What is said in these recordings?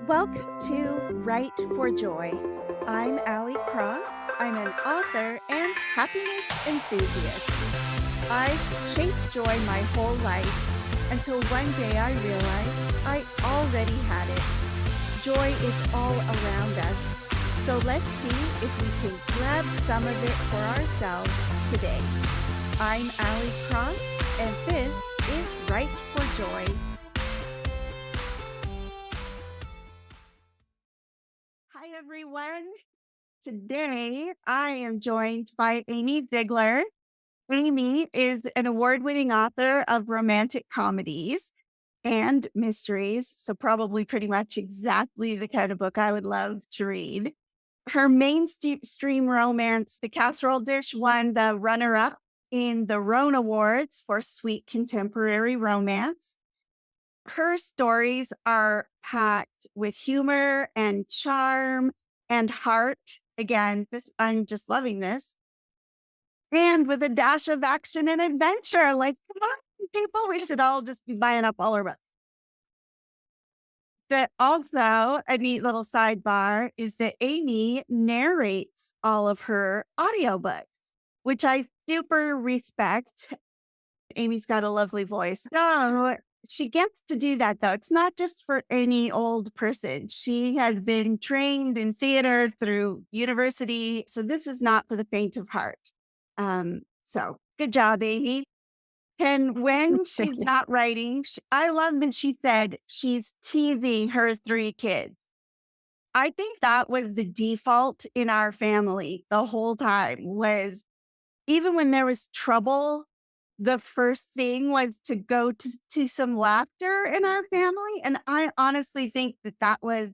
Welcome to Write for Joy. I'm Allie Cross. I'm an author and happiness enthusiast. I've chased joy my whole life until one day I realized I already had it. Joy is all around us. So let's see if we can grab some of it for ourselves today. I'm Allie Cross, and this is Write for Joy. Hi, everyone. Today, I am joined by Amey Zeigler. Amey is an award-winning author of romantic comedies and mysteries, so probably pretty much exactly the kind of book I would love to read. Her mainstream romance, The Casserole Dish, won the runner-up in the Roan Awards for Sweet Contemporary Romance. Her stories are packed with humor and charm and heart. Again, I'm just loving this. And with a dash of action and adventure. Like, come on, people, we should all just be buying up all our books. Also, a neat little sidebar is that Amey narrates all of her audiobooks, which I super respect. Amy's got a lovely voice. No, she gets to do that, though. It's not just for any old person. She has been trained in theater through university. So this is not for the faint of heart. So good job, Amy. And when she's not writing, I love that she said she's teasing her 3 kids. I think that was the default in our family the whole time, was even when there was trouble, the first thing was to go to some laughter in our family. And I honestly think that was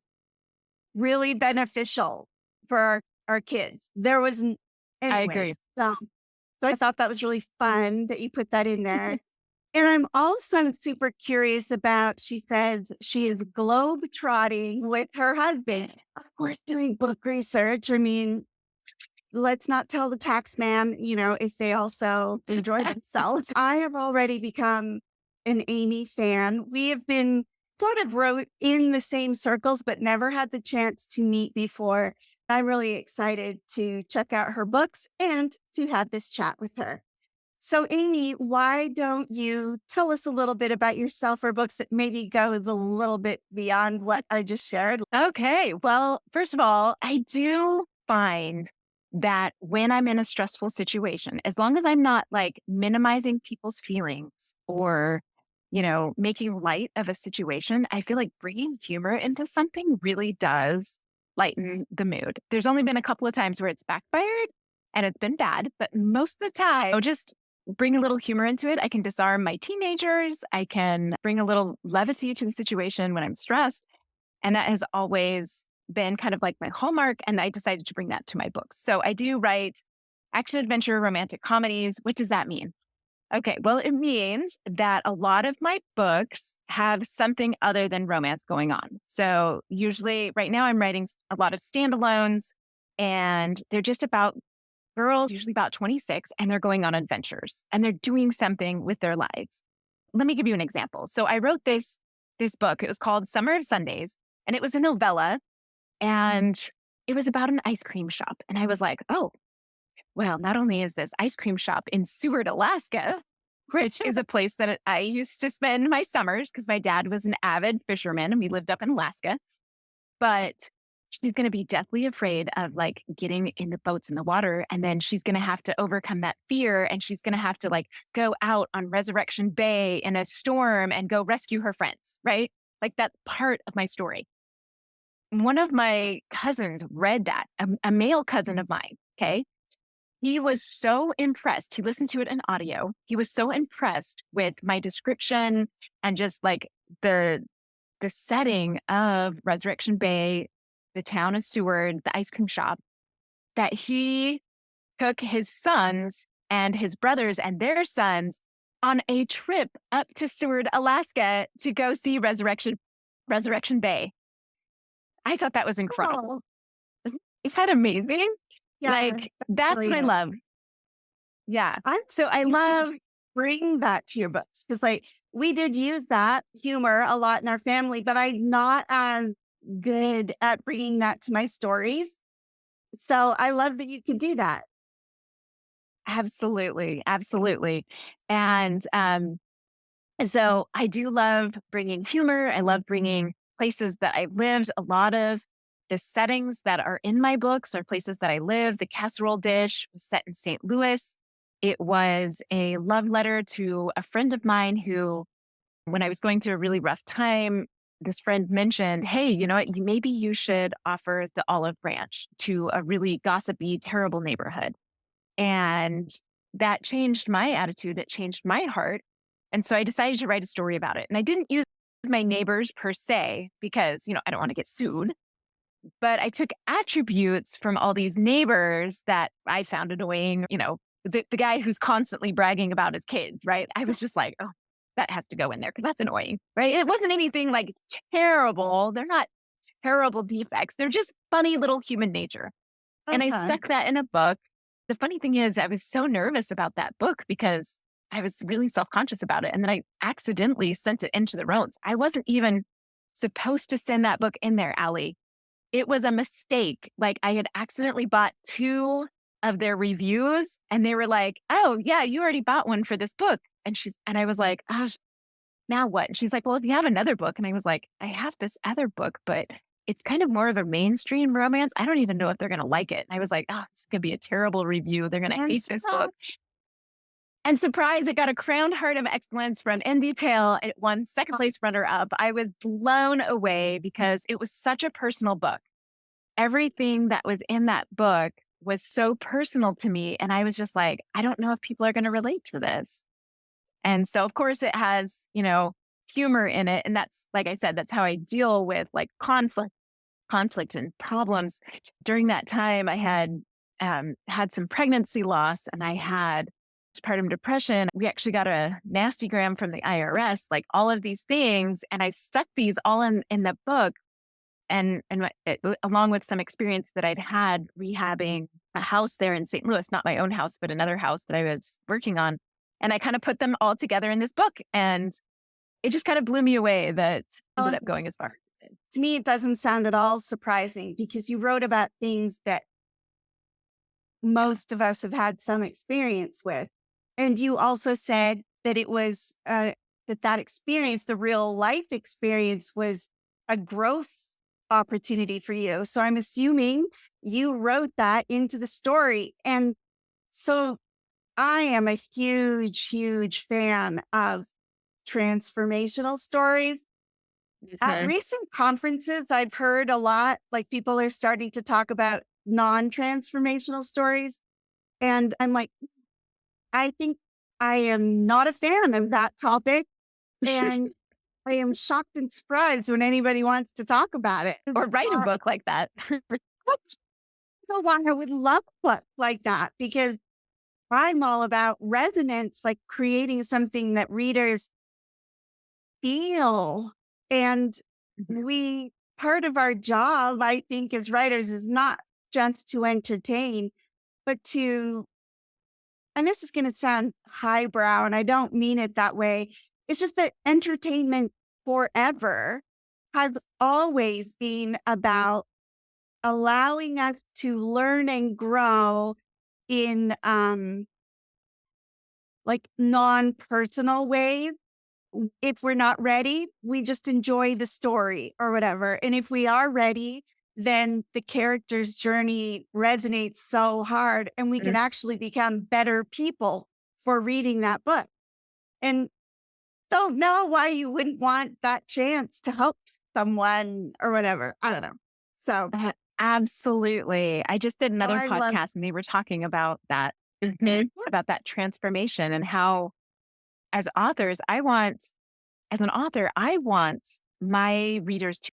really beneficial for our kids. There was, I agree. anyways, so I thought that was really fun that you put that in there. And I'm also super curious about, she said she is globe-trotting with her husband, of course, doing book research. I mean, let's not tell the tax man, if they also enjoy themselves. I have already become an Amey fan. We have been sort of wrote in the same circles, but never had the chance to meet before. I'm really excited to check out her books and to have this chat with her. So, Amey, why don't you tell us a little bit about yourself or books that maybe go a little bit beyond what I just shared? Okay. Well, first of all, I do find that when I'm in a stressful situation, as long as I'm not like minimizing people's feelings or, making light of a situation, I feel like bringing humor into something really does lighten the mood. There's only been a couple of times where it's backfired and it's been bad, but most of the time, I'll just bring a little humor into it. I can disarm my teenagers. I can bring a little levity to the situation when I'm stressed. And that has always been kind of like my hallmark. And I decided to bring that to my books. So I do write action adventure romantic comedies. What does that mean? Okay, well, it means that a lot of my books have something other than romance going on. So usually right now I'm writing a lot of standalones, and they're just about girls, usually about 26, and they're going on adventures and they're doing something with their lives. Let me give you an example. So I wrote this book. It was called Summer of Sundays, and it was a novella, and it was about an ice cream shop. And I was like, oh, well, not only is this ice cream shop in Seward, Alaska, which is a place that I used to spend my summers because my dad was an avid fisherman and we lived up in Alaska, but she's going to be deathly afraid of like getting in the boats in the water. And then she's going to have to overcome that fear. And she's going to have to like go out on Resurrection Bay in a storm and go rescue her friends, right? Like that's part of my story. One of my cousins read that, a male cousin of mine. Okay. He was so impressed. He listened to it in audio. He was so impressed with my description and just like the setting of Resurrection Bay, the town of Seward, the ice cream shop, that he took his sons and his brothers and their sons on a trip up to Seward, Alaska to go see Resurrection Bay. I thought that was incredible. Oh. Isn't that amazing? Yeah, like that's what I love. Yeah. So I love bringing that to your books because like we did use that humor a lot in our family, but I'm not as good at bringing that to my stories. So I love that you can do that. Absolutely, absolutely. And so I do love bringing humor. I love bringing places that I've lived. A lot of the settings that are in my books are places that I live. The casserole dish was set in St. Louis. It was a love letter to a friend of mine who, when I was going through a really rough time, this friend mentioned, hey, you know what? Maybe you should offer the olive branch to a really gossipy, terrible neighborhood. And that changed my attitude. It changed my heart. And so I decided to write a story about it. And I didn't use my neighbors per se because, I don't want to get sued, but I took attributes from all these neighbors that I found annoying, the guy who's constantly bragging about his kids, right? I was just like, oh, that has to go in there because that's annoying, right? It wasn't anything like terrible. They're not terrible defects. They're just funny little human nature. And I Okay. stuck that in a book. The funny thing is, I was so nervous about that book because I was really self conscious about it. And then I accidentally sent it into the roads. I wasn't even supposed to send that book in there, Allie. It was a mistake. Like I had accidentally bought two of their reviews and they were like, oh, yeah, you already bought one for this book. And I was like, oh, now what? And she's like, well, if you have another book. And I was like, I have this other book, but it's kind of more of a mainstream romance. I don't even know if they're going to like it. And I was like, oh, it's going to be a terrible review. They're going to And hate this book. And surprise, it got a crowned heart of excellence from Indie Tale. It won second place runner up. I was blown away because it was such a personal book. Everything that was in that book was so personal to me. And I was just like, I don't know if people are going to relate to this. And so, of course, it has, humor in it. And that's, like I said, that's how I deal with like conflict and problems. During that time, I had some pregnancy loss and I had postpartum depression. We actually got a nasty gram from the IRS, like all of these things. And I stuck these all in the book along with some experience that I'd had rehabbing a house there in St. Louis, not my own house, but another house that I was working on. And I kind of put them all together in this book. And it just kind of blew me away that ended up going as far as it did. To me, it doesn't sound at all surprising because you wrote about things that most of us have had some experience with. And you also said that it was that experience, the real life experience, was a growth opportunity for you. So I'm assuming you wrote that into the story. And so I am a huge, huge fan of transformational stories. At Mhm. recent conferences, I've heard a lot, like people are starting to talk about non transformational stories. And I'm like, I think I am not a fan of that topic. And I am shocked and surprised when anybody wants to talk about it. Or write a I book like that. don't know why I would love a book like that because I'm all about resonance, like creating something that readers feel. And Mhm. part of our job, I think, as writers is not just to entertain, but to, and this is going to sound highbrow, and I don't mean it that way. It's just that entertainment forever has always been about allowing us to learn and grow in like non-personal ways. If we're not ready, we just enjoy the story or whatever. And if we are ready, then the character's journey resonates so hard and we can Mhm. actually become better people for reading that book. And don't know why you wouldn't want that chance to help someone or whatever. I don't know. So, Absolutely. I just did oh, another I love, podcast and they were talking about that, Mhm. about that transformation and how, as authors, as an author, I want my readers to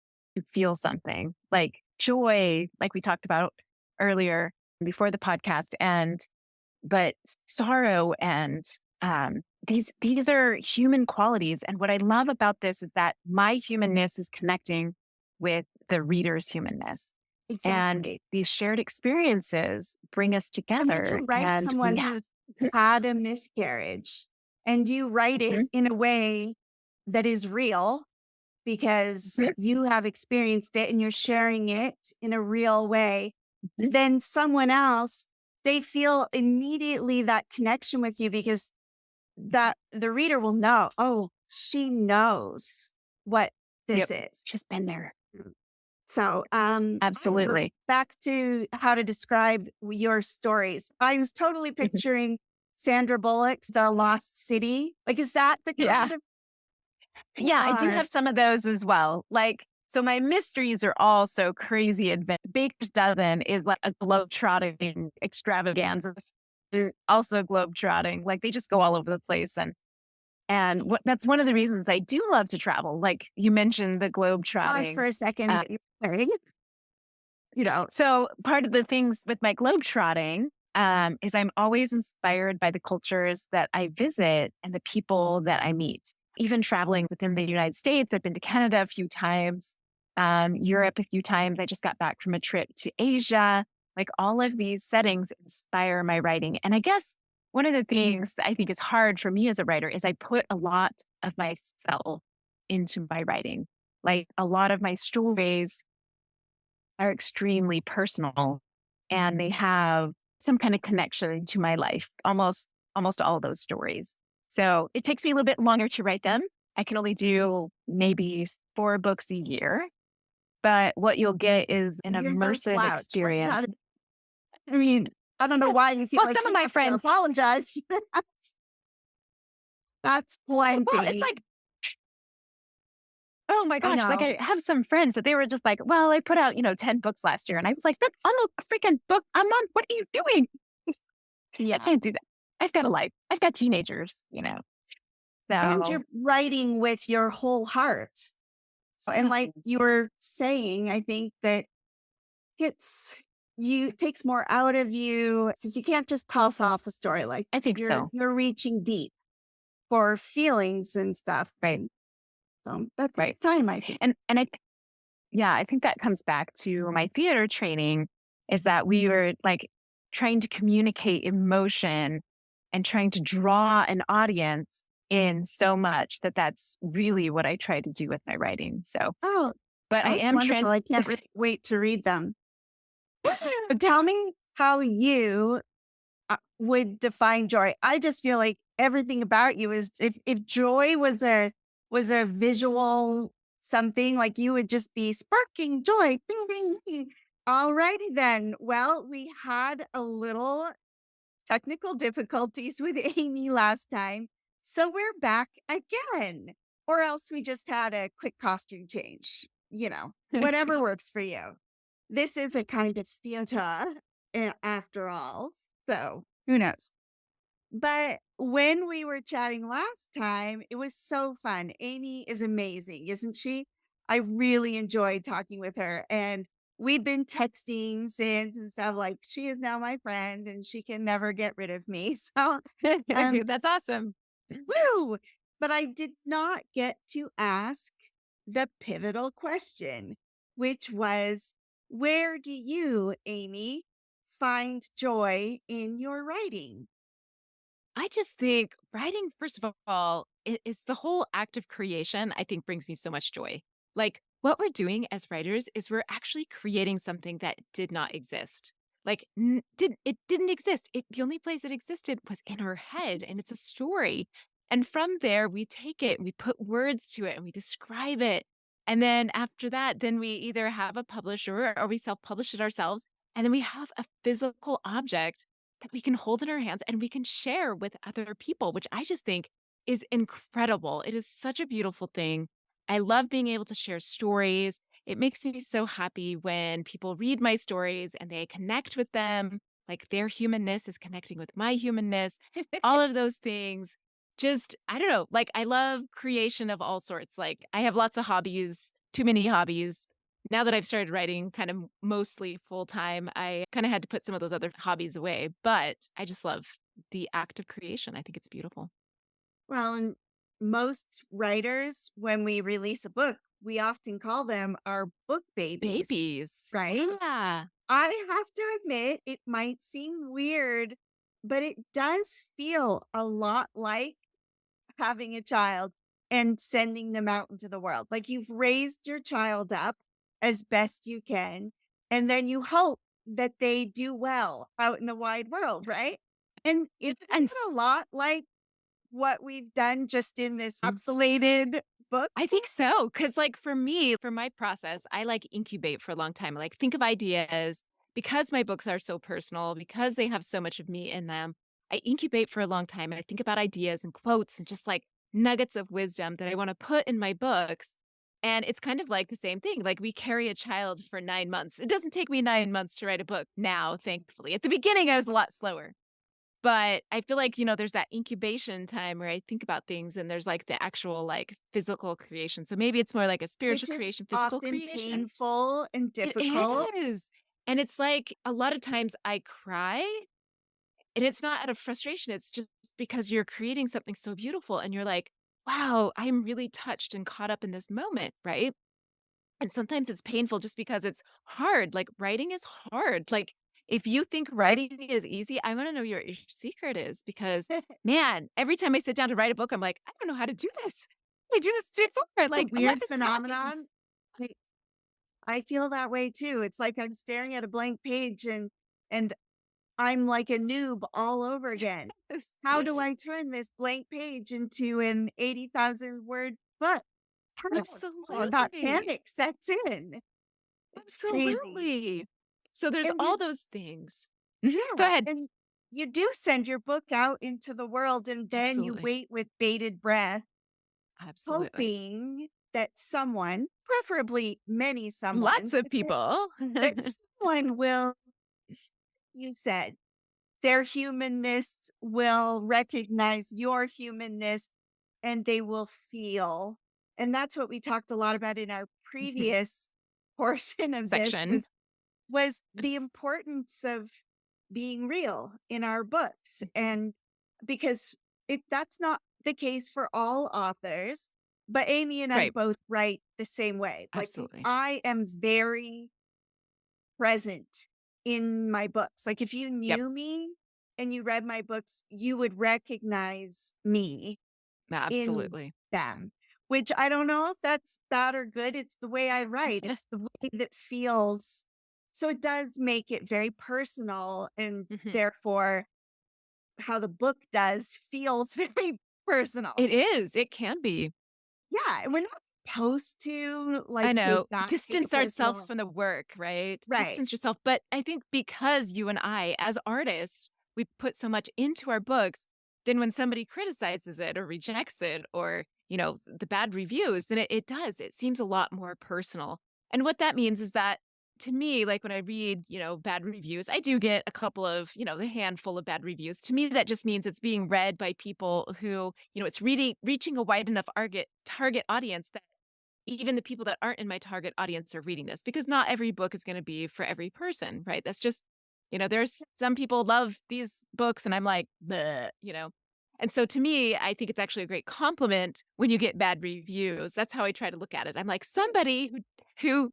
feel something like joy, like we talked about earlier before the podcast, but sorrow and these are human qualities. And what I love about this is that my humanness is connecting with the reader's humanness. And exactly. these shared experiences bring us And if together. you write And we someone have who's had a miscarriage and you write it Mhm. in a way that is real, because Mhm. you have experienced it and you're sharing it in a real way, then someone else, they feel immediately that connection with you because that the reader will know, oh, she knows what this Yep. is. Just been there. So, Absolutely. back to how to describe your stories. I was totally Mhm. picturing Sandra Bullock's The Lost City. Like, is that the Yeah. kind of Yeah, I do are? have some of those as well. Like, so my mysteries are all so crazy Baker's Dozen is like a globe-trotting extravaganza. They're also globe-trotting. Like, they just go all over the place, and what that's one of the reasons I do love to travel. Like, you mentioned the Pause globe-trotting. for a second. You're wearing. So part of the things with my globetrotting is I'm always inspired by the cultures that I visit and the people that I meet. Even traveling within the United States, I've been to Canada a few times, Europe a few times. I just got back from a trip to Asia. Like all of these settings inspire my writing. And I guess one of the things that I think is hard for me as a writer is I put a lot of myself into my writing. Like a lot of my stories are extremely personal and they have some kind of connection to my life, almost all of those stories. So it takes me a little bit longer to write them. I can only do maybe 4 books a year, but what you'll get is an You're no immersive slouch. Like, experience. I mean, I don't know why you feel Well, like some of you my have to friends, apologize. That's well, it's plenty. like, oh my I gosh, like know. I have some friends that they were just like, well, I put out, 10 books last year. And I was like, that's almost a freaking book a month. What are you doing? I Yeah. can't do that. I've got a life. I've got teenagers. And So you're writing with your whole heart. And like mhm, you were saying, I think that it's takes more out of you because you can't just toss off a story like I think you're so. you're reaching deep for feelings and stuff. Right. And so that Right. takes time, I think. And yeah, I think that comes back to my theater training is that we were like trying to communicate emotion and trying to draw an audience in so much that that's really what I try to do with my writing. So, Oh, but I that's am wonderful. I can't really wait to read them. So tell me how you would define joy. I just feel like everything about you is if joy was a visual something, like you would just be sparking joy. Bing, bing, bing. Alrighty then. Well, we had a little technical difficulties with Amy last time, so we're back again. Or else we just had a quick costume change. Whatever works for you. This is a kind of theater after all. So who knows? But when we were chatting last time, it was so fun. Amy is amazing, isn't she? I really enjoyed talking with her. And we've been texting since and stuff like she is now my friend and she can never get rid of me. So, um, that's awesome. woo! But I did not get to ask the pivotal question, which was where do you, Amy, find joy in your writing? I just think writing, first of all, is the whole act of creation, I think brings me so much joy. Like what we're doing as writers is we're actually creating something that did not exist. Like it didn't exist. The only place it existed was in our head and it's a story. And from there we take it, we put words to it and we describe it. And then after that, then we either have a publisher or we self-publish it ourselves. And then we have a physical object that we can hold in our hands and we can share with other people, which I just think is incredible. It is such a beautiful thing. I love being able to share stories. It makes me so happy when people read my stories and they connect with them, like their humanness is connecting with my humanness, all of those things. Just, I don't know, like I love creation of all sorts. Like I have lots of hobbies, too many hobbies, now that I've started writing kind of mostly full time, I kind of had to put some of those other hobbies away, but I just love the act of creation. I think it's beautiful. Well, and most writers, when we release a book, we often call them our book babies, Babies. right? Yeah. I have to admit, it might seem weird, but it does feel a lot like having a child. and sending them out into the world. Like you've raised your child up as best you can, and then you hope that they do well out in the wide world, right? And isn't And that a lot like what we've done just in this encapsulated book? I think so, because, like, for me, for my process, I, like, incubate for a long time, like, think of ideas because my books are so personal, because they have so much of me in them, I incubate for a long time, I think about ideas and quotes and just, like, nuggets of wisdom that I wanna put in my books, and it's kind of like the same thing, like, we carry a child for 9 months. It doesn't take me 9 months to write a book now, thankfully. At the beginning, I was a lot slower. But I feel like, there's that incubation time where I think about things and there's like the actual like physical creation. So maybe it's more like a spiritual Which is creation, physical often creation. painful and It difficult. is. And it's like a lot of times I cry and it's not out of frustration. It's just because you're creating something so beautiful and you're like, wow, I'm really touched and caught up in this moment. Right. And sometimes it's painful just because it's hard, like, writing is hard, like, if you think writing is easy, I wanna know your secret is because, man, every time I sit down to write a book, I'm like, "I don't know how to do this. I do this before," A like, a lot weird of phenomenon. times. I I feel that way too. It's like I'm staring at a blank page and I'm like a noob all over again. Yes. How do I turn this blank page into an 80,000 word book? How? Oh, that Absolutely. panic sets in. It's crazy. Absolutely. So there's And all you, those things. Mhm, go yeah, ahead. and you do send your book out into the world and then you Absolutely. wait with bated breath, Absolutely. hoping that someone, preferably many Lots someones, of people. that someone will, you said, their humanness will recognize your humanness and they will feel. And that's what we talked a lot about in our previous portion of this Section. was the importance of being real in our books. And because if that's not the case for all authors, but Amy and I Right. both write the same way. Like Absolutely. I am very present in my books. Like if you Yep. knew me and you read my books, you would recognize me in Absolutely. them, which I don't know if that's bad or good. It's the way I write. It's the way that feels. So it does make it very personal and Mhm. therefore how the book does feels very personal. It is, it can be. Yeah. And we're not supposed to I like know, take it distance ourselves personal. from the work, right? Right. Distance yourself, but I think because you and I, as artists, we put so much into our books, then when somebody criticizes it or rejects it or, the bad reviews, then it seems a lot more personal. And what that means is that to me, like when I read, bad reviews, I do get a couple of, the handful of bad reviews. To me, that just means it's being read by people who, it's reaching a wide enough target audience that even the people that aren't in my target audience are reading this because not every book is going to be for every person, right? That's just, there's some people love these books and I'm like, bleh. And so to me, I think it's actually a great compliment when you get bad reviews. That's how I try to look at it. I'm like, somebody who's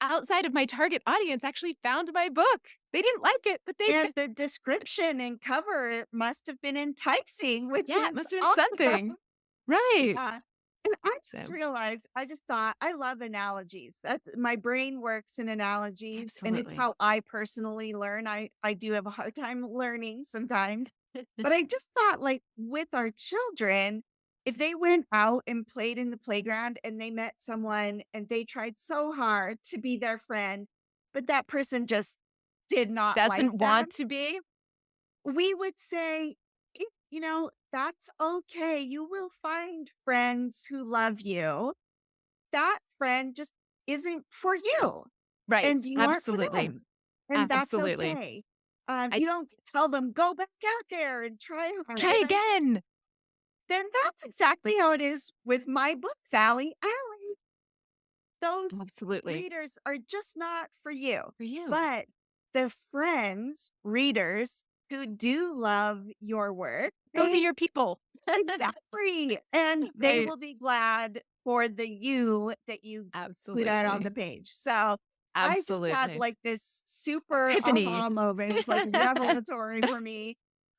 outside of my target audience actually found my book. They didn't like it, but they And the description and cover must have been enticing, which yeah, it is must have been awesome. something. Right. Yeah. And I just So realized, I just thought I love analogies. That's my brain works in analogies and it's absolutely. how I personally learn. I do have a hard time learning sometimes. But I just thought like with our children, if they went out and played in the playground and they met someone and they tried so hard to be their friend, but that person just did not like Doesn't them, want to be. we would say, that's okay. You will find friends who love you. That friend just isn't for you, Right. and you aren't for Absolutely. them. And that's Absolutely. okay. I You don't tell them, go back out there and try try harder. again. Then that's exactly how it is with my books, Allie. Those Absolutely. readers are just not for you. For you. But the friends, readers who do love your work, Those are they your people. exactly. And they Right. will be glad for the you that you put out on Absolutely. the page. So I just had Absolutely. like this super Epiphany. aha moment. It was like revelatory for me.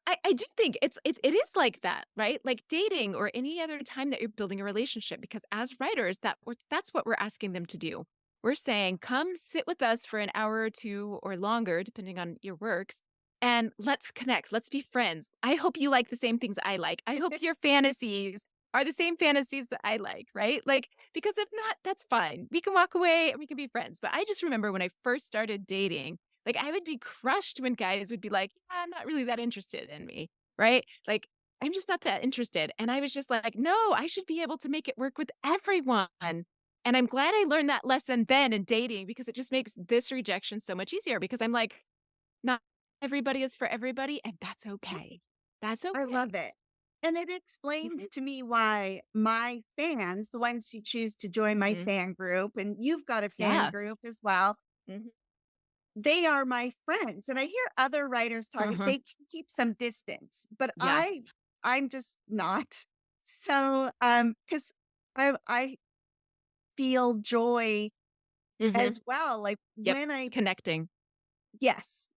I do think it is like that, right? Like dating or any other time that you're building a relationship, because as writers, that's what we're asking them to do. We're saying, come sit with us for an hour or two or longer, depending on your works, and let's connect. Let's be friends. I hope you like the same things I like. I hope your fantasies are the same fantasies that I like, right? Like, because if not, that's fine. We can walk away and we can be friends. But I just remember when I first started dating, like, I would be crushed when guys would be like, "Yeah, I'm not really that interested in me," right? Like, "I'm just not that interested." And I was just like, "No, I should be able to make it work with everyone." And I'm glad I learned that lesson then in dating, because it just makes this rejection so much easier, because I'm like, not everybody is for everybody, and that's okay. That's I okay. love it. And it explains Mhm, to me why my fans, the ones who choose to join my mhm. fan group, and you've got a fan Yeah. group as well, Mhm, they are my friends. And I hear other writers talk, mhm. they can keep some distance, but Yeah. I'm just not. So because I feel joy Mhm. as well. Like Yep. when I Connecting. yes,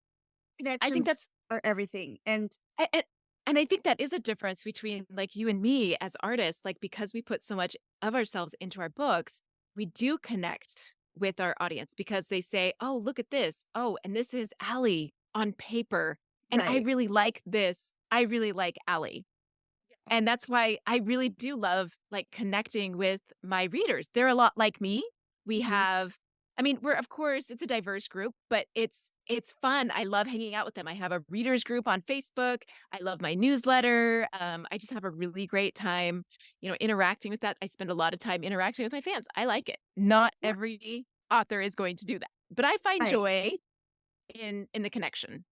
I think connections that's are everything. And A and I think that is a difference between, like, you and me as artists, like, because we put so much of ourselves into our books, we do connect with our audience because they say, "Oh, look at this. Oh, and this is Allie on paper, and I right. really like this. I really like Allie." And that's why I really do love, like, connecting with my readers. They're a lot like me. We Mhm. have I mean, we're of course, it's a diverse group, but it's fun. I love hanging out with them. I have a readers group on Facebook. I love my newsletter. I just have a really great time, interacting with that. I spend a lot of time interacting with my fans. I like it. Not Yeah. every author is going to do that, but I find Right. joy in the connection.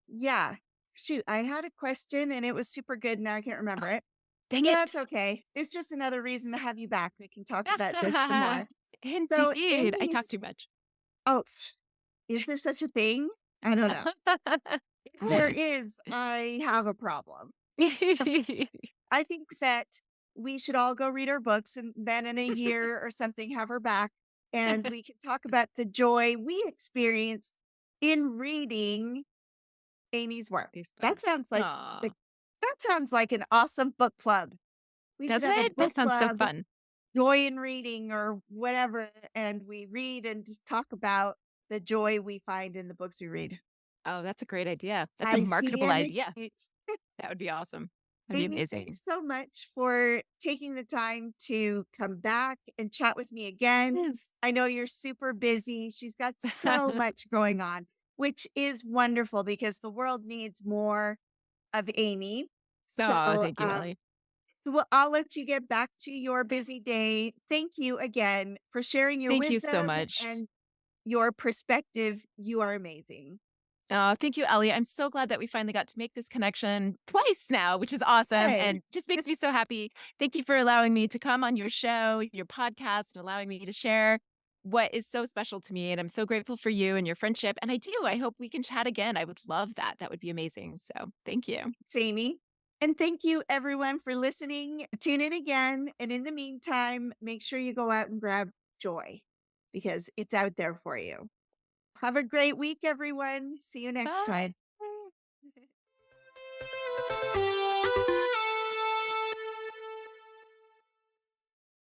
Yeah. Shoot, I had a question and it was super good. Now I can't remember it. Dang But that's it. okay. It's just another reason to have you back. We can talk about this some more. So, Indeed. I talk Amy's, too much. oh, is there such a thing? I don't know. If there is, I have a problem. I think that we should all go read our books and then in a year or something have her back and we can talk about the joy we experienced in reading Amy's work. These That books. sounds like the Aw. that sounds like an awesome book club. We should Doesn't have a it? That book sounds so club, fun. joy in reading or whatever, and we read and just talk about the joy we find in the books we read. Oh, that's a great idea. That's a I see marketable an idea. excuse. That would be awesome. That'd be Amy, amazing. thanks so much for taking the time to come back and chat with me again. Yes. I know you're super busy. She's got so much going on, which is wonderful because the world needs more of Amy. Oh, So, thank you, Ellie. well, I'll let you get back to your busy day. Thank you again for sharing your Thank you so wisdom much. and your perspective. You are amazing. Oh, thank you, Ellie. I'm so glad that we finally got to make this connection twice now, which is awesome Hey, and just makes me so happy. Thank you for allowing me to come on your show, your podcast, and allowing me to share what is so special to me. And I'm so grateful for you and your friendship. And I hope we can chat again. I would love that. That would be amazing. So thank you. it's Amy. And thank you, everyone, for listening. Tune in again. And in the meantime, make sure you go out and grab joy because it's out there for you. Have a great week, everyone. See you next Bye. time.